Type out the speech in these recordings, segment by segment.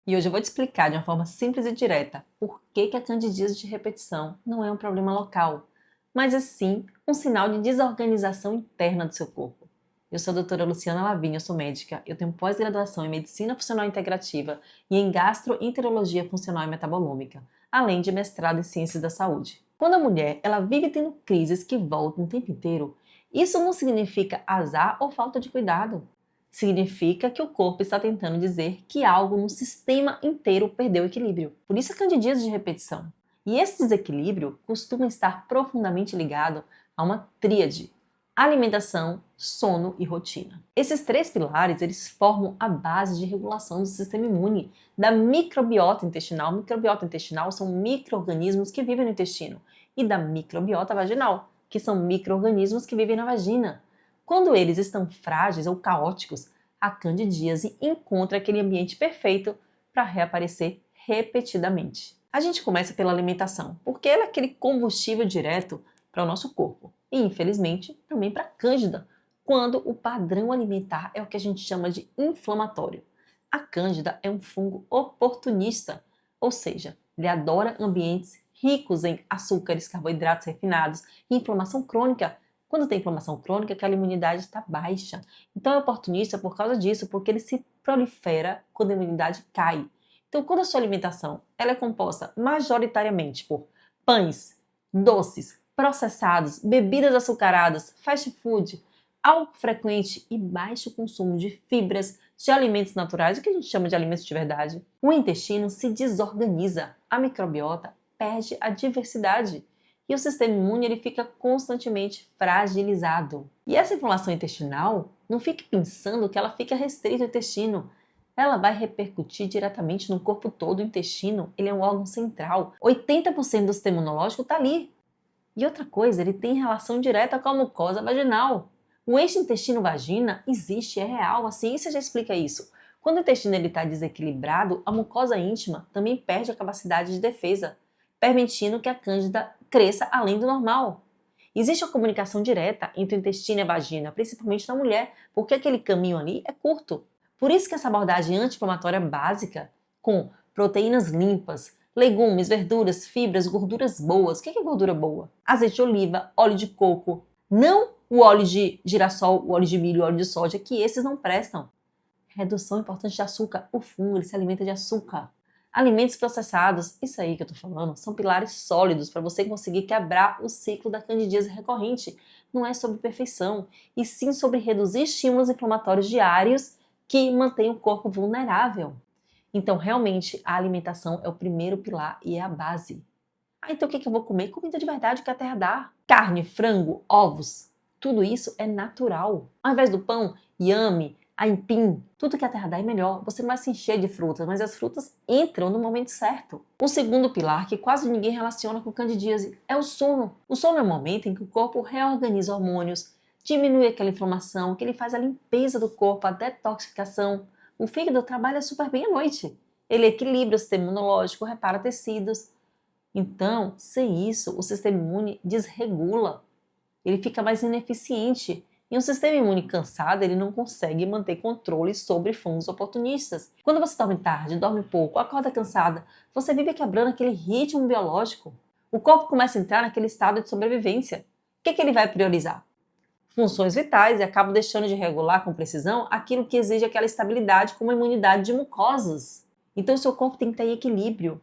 E hoje eu vou te explicar de uma forma simples e direta por que a candidíase de repetição não é um problema local, mas é sim um sinal de desorganização interna do seu corpo. Eu sou a doutora Luciana Lavigne, eu sou médica, eu tenho pós-graduação em Medicina Funcional Integrativa e em Gastroenterologia Funcional e Metabolômica, além de mestrado em Ciências da Saúde. Quando a mulher ela vive tendo crises que voltam o tempo inteiro, isso não significa azar ou falta de cuidado. Significa que o corpo está tentando dizer que algo no sistema inteiro perdeu o equilíbrio. Por isso a candidíase de repetição. E esse desequilíbrio costuma estar profundamente ligado a uma tríade: alimentação, sono e rotina. Esses três pilares, eles formam a base de regulação do sistema imune, da microbiota intestinal. Microbiota intestinal são micro-organismos que vivem no intestino, e da microbiota vaginal, que são micro-organismos que vivem na vagina. Quando eles estão frágeis ou caóticos, a candidíase encontra aquele ambiente perfeito para reaparecer repetidamente. A gente começa pela alimentação, porque ela é aquele combustível direto para o nosso corpo e, infelizmente, também para a cândida, quando o padrão alimentar é o que a gente chama de inflamatório. A cândida é um fungo oportunista, ou seja, ele adora ambientes ricos em açúcares, carboidratos refinados e inflamação crônica. Quando tem inflamação crônica, aquela imunidade está baixa. Então é oportunista por causa disso, porque ele se prolifera quando a imunidade cai. Então, quando a sua alimentação ela é composta majoritariamente por pães, doces, processados, bebidas açucaradas, fast food, álcool frequente e baixo consumo de fibras, de alimentos naturais, o que a gente chama de alimentos de verdade, o intestino se desorganiza, a microbiota perde a diversidade e o sistema imune ele fica constantemente fragilizado. E essa inflamação intestinal, não fique pensando que ela fica restrita ao intestino. Ela vai repercutir diretamente no corpo todo. O intestino ele é um órgão central. 80% do sistema imunológico está ali. E outra coisa, ele tem relação direta com a mucosa vaginal. O eixo intestino-vagina existe, é real, a ciência já explica isso. Quando o intestino está desequilibrado, a mucosa íntima também perde a capacidade de defesa, permitindo que a cândida cresça além do normal. Existe uma comunicação direta entre o intestino e a vagina, principalmente na mulher, porque aquele caminho ali é curto. Por isso que essa abordagem anti-inflamatória básica, com proteínas limpas, legumes, verduras, fibras, gorduras boas. O que é gordura boa? Azeite de oliva, óleo de coco. Não o óleo de girassol, o óleo de milho, o óleo de soja, que esses não prestam. Redução importante de açúcar. O fungo ele se alimenta de açúcar. Alimentos processados, isso aí que eu tô falando, são pilares sólidos para você conseguir quebrar o ciclo da candidíase recorrente. Não é sobre perfeição, e sim sobre reduzir estímulos inflamatórios diários que mantêm o corpo vulnerável. Então, realmente, a alimentação é o primeiro pilar e é a base. Ah, então o que eu vou comer? Comida de verdade que a terra dá. Carne, frango, ovos, tudo isso é natural. Ao invés do pão, inhame, aipim, tudo que a terra dá é melhor. Você não vai se encher de frutas, mas as frutas entram no momento certo. O segundo pilar, que quase ninguém relaciona com candidíase, é o sono. O sono é o momento em que o corpo reorganiza hormônios, diminui aquela inflamação, que ele faz a limpeza do corpo, a detoxificação. O fígado trabalha super bem à noite. Ele equilibra o sistema imunológico, repara tecidos. Então, sem isso, o sistema imune desregula. Ele fica mais ineficiente. E um sistema imune cansado, ele não consegue manter controle sobre fungos oportunistas. Quando você dorme tarde, dorme pouco, acorda cansada, você vive quebrando aquele ritmo biológico. O corpo começa a entrar naquele estado de sobrevivência. O que ele vai priorizar? Funções vitais e acaba deixando de regular com precisão aquilo que exige aquela estabilidade como a imunidade de mucosas. Então, o seu corpo tem que estar em equilíbrio.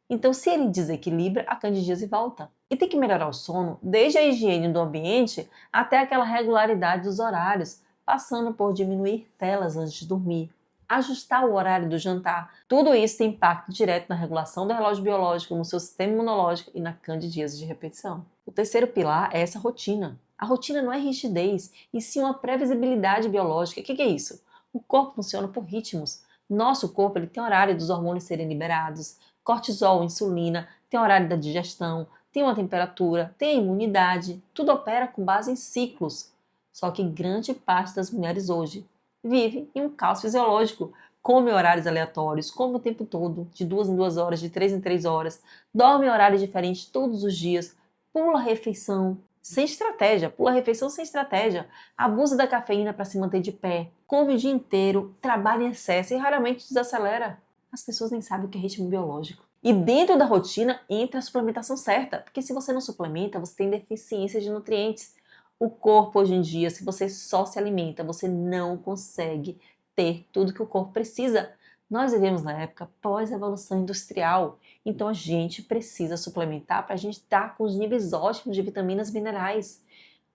Então, se ele desequilibra, a candidíase volta. E tem que melhorar o sono, desde a higiene do ambiente até aquela regularidade dos horários, passando por diminuir telas antes de dormir, ajustar o horário do jantar. Tudo isso tem impacto direto na regulação do relógio biológico, no seu sistema imunológico e na candidíase de repetição. O terceiro pilar é essa rotina. A rotina não é rigidez, e sim uma previsibilidade biológica. O que é isso? O corpo funciona por ritmos. Nosso corpo ele tem horário dos hormônios serem liberados, cortisol, insulina, tem horário da digestão, tem uma temperatura, tem a imunidade, tudo opera com base em ciclos. Só que grande parte das mulheres hoje vive em um caos fisiológico, come horários aleatórios, come o tempo todo, de 2 em 2 horas, de 3 em 3 horas, dorme em horários diferentes todos os dias, pula a refeição, sem estratégia, pula a refeição sem estratégia, abusa da cafeína para se manter de pé, come o dia inteiro, trabalha em excesso e raramente desacelera. As pessoas nem sabem o que é ritmo biológico. E dentro da rotina entra a suplementação certa, porque se você não suplementa, você tem deficiência de nutrientes. O corpo hoje em dia, se você só se alimenta, você não consegue ter tudo que o corpo precisa. Nós vivemos na época pós-evolução industrial, então a gente precisa suplementar para a gente estar com os níveis ótimos de vitaminas e minerais.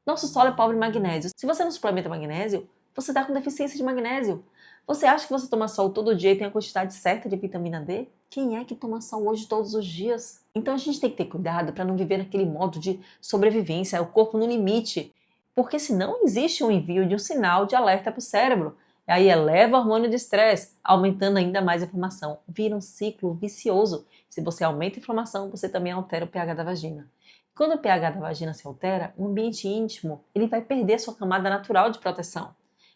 Nosso solo é pobre em magnésio. Se você não suplementa magnésio, você está com deficiência de magnésio. Você acha que você toma sol todo dia e tem a quantidade certa de vitamina D? Quem é que toma sol hoje todos os dias? Então a gente tem que ter cuidado para não viver naquele modo de sobrevivência, o corpo no limite, porque senão existe um envio de um sinal de alerta para o cérebro. E aí eleva o hormônio de estresse, aumentando ainda mais a inflamação. Vira um ciclo vicioso. Se você aumenta a inflamação, você também altera o pH da vagina. Quando o pH da vagina se altera, o ambiente íntimo ele vai perder sua camada natural de proteção.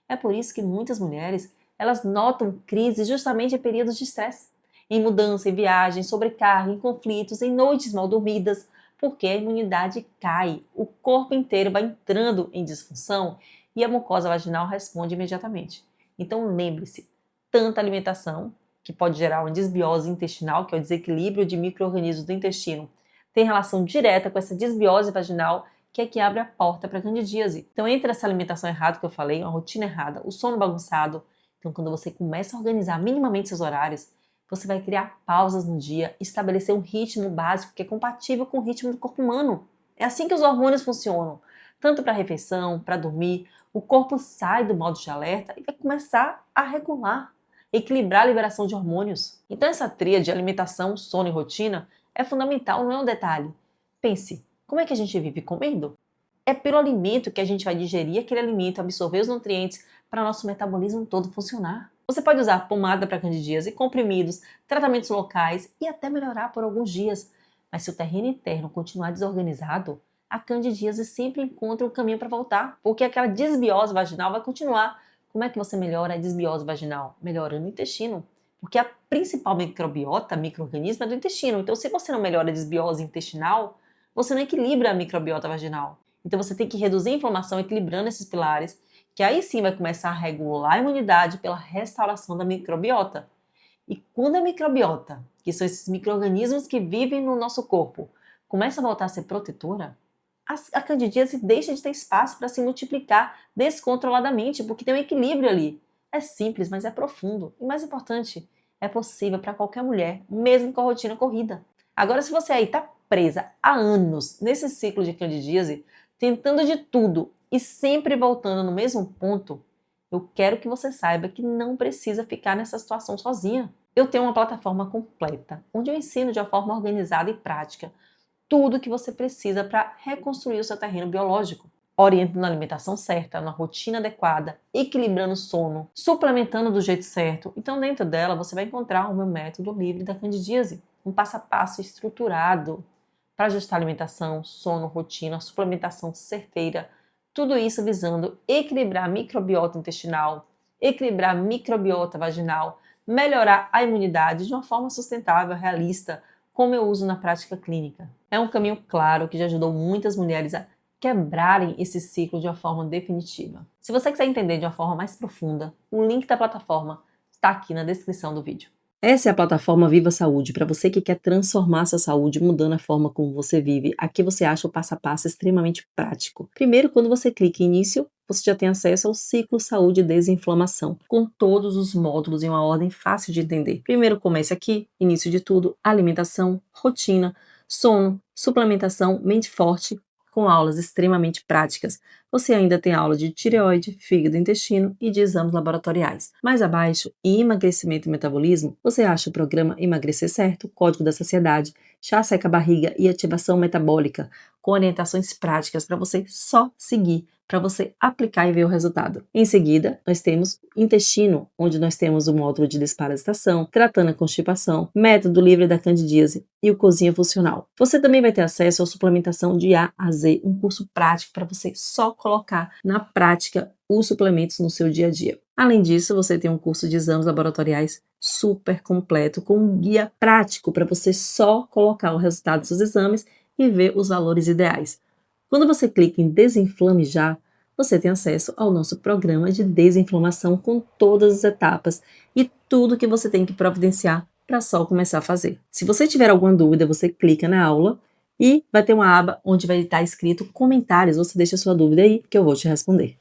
É por isso que muitas mulheres elas notam crises justamente em períodos de estresse, em mudança, em viagens, sobrecarga, em conflitos, em noites mal dormidas, porque a imunidade cai, o corpo inteiro vai entrando em disfunção e a mucosa vaginal responde imediatamente. Então lembre-se, tanta alimentação, que pode gerar uma desbiose intestinal, que é o desequilíbrio de micro-organismos do intestino, tem relação direta com essa desbiose vaginal, que é que abre a porta para a candidíase. Então, entre essa alimentação errada que eu falei, uma rotina errada, o sono bagunçado, então quando você começa a organizar minimamente seus horários, você vai criar pausas no dia, estabelecer um ritmo básico que é compatível com o ritmo do corpo humano. É assim que os hormônios funcionam. Tanto para refeição, para dormir, o corpo sai do modo de alerta e vai começar a regular, equilibrar a liberação de hormônios. Então essa tríade de alimentação, sono e rotina é fundamental, não é um detalhe. Pense, como é que a gente vive comendo? É pelo alimento que a gente vai digerir aquele alimento, absorver os nutrientes para nosso metabolismo todo funcionar. Você pode usar pomada para candidíase, comprimidos, tratamentos locais e até melhorar por alguns dias. Mas se o terreno interno continuar desorganizado, a candidíase sempre encontra um caminho para voltar, porque aquela desbiose vaginal vai continuar. Como é que você melhora a desbiose vaginal? Melhorando o intestino. Porque a principal microbiota, micro-organismo, é do intestino. Então, se você não melhora a desbiose intestinal, você não equilibra a microbiota vaginal. Então, você tem que reduzir a inflamação equilibrando esses pilares, que aí sim vai começar a regular a imunidade pela restauração da microbiota. E quando a microbiota, que são esses micro-organismos que vivem no nosso corpo, começa a voltar a ser protetora, a candidíase deixa de ter espaço para se multiplicar descontroladamente, porque tem um equilíbrio ali. É simples, mas é profundo. E mais importante, é possível para qualquer mulher, mesmo com a rotina corrida. Agora, se você aí está presa há anos nesse ciclo de candidíase, tentando de tudo e sempre voltando no mesmo ponto, eu quero que você saiba que não precisa ficar nessa situação sozinha. Eu tenho uma plataforma completa, onde eu ensino de uma forma organizada e prática tudo o que você precisa para reconstruir o seu terreno biológico. Oriento na alimentação certa, na rotina adequada, equilibrando o sono, suplementando do jeito certo. Então, dentro dela, você vai encontrar o meu método livre da candidíase, um passo a passo estruturado para ajustar a alimentação, sono, rotina, suplementação certeira. Tudo isso visando equilibrar a microbiota intestinal, equilibrar a microbiota vaginal, melhorar a imunidade de uma forma sustentável, realista, como eu uso na prática clínica. É um caminho claro que já ajudou muitas mulheres a quebrarem esse ciclo de uma forma definitiva. Se você quiser entender de uma forma mais profunda, o link da plataforma está aqui na descrição do vídeo. Essa é a plataforma Viva Saúde, para você que quer transformar sua saúde mudando a forma como você vive. Aqui você acha o passo a passo extremamente prático. Primeiro, quando você clica em início, você já tem acesso ao ciclo saúde e desinflamação, com todos os módulos em uma ordem fácil de entender. Primeiro comece aqui, início de tudo, alimentação, rotina, sono, suplementação, mente forte, com aulas extremamente práticas. Você ainda tem aula de tireoide, fígado e intestino e de exames laboratoriais. Mais abaixo, em emagrecimento e metabolismo, você acha o programa Emagrecer Certo, Código da Saciedade, Chá Seca Barriga e Ativação Metabólica, com orientações práticas para você só seguir, para você aplicar e ver o resultado. Em seguida, nós temos intestino, onde nós temos o módulo de desparasitação, tratando a constipação, método livre da candidíase e o cozinha funcional. Você também vai ter acesso à suplementação de A a Z, um curso prático para você só colocar na prática os suplementos no seu dia a dia. Além disso, você tem um curso de exames laboratoriais super completo, com um guia prático para você só colocar o resultado dos seus exames e ver os valores ideais. Quando você clica em Desinflame Já, você tem acesso ao nosso programa de desinflamação com todas as etapas e tudo que você tem que providenciar para só começar a fazer. Se você tiver alguma dúvida, você clica na aula e vai ter uma aba onde vai estar escrito comentários. Você deixa a sua dúvida aí que eu vou te responder.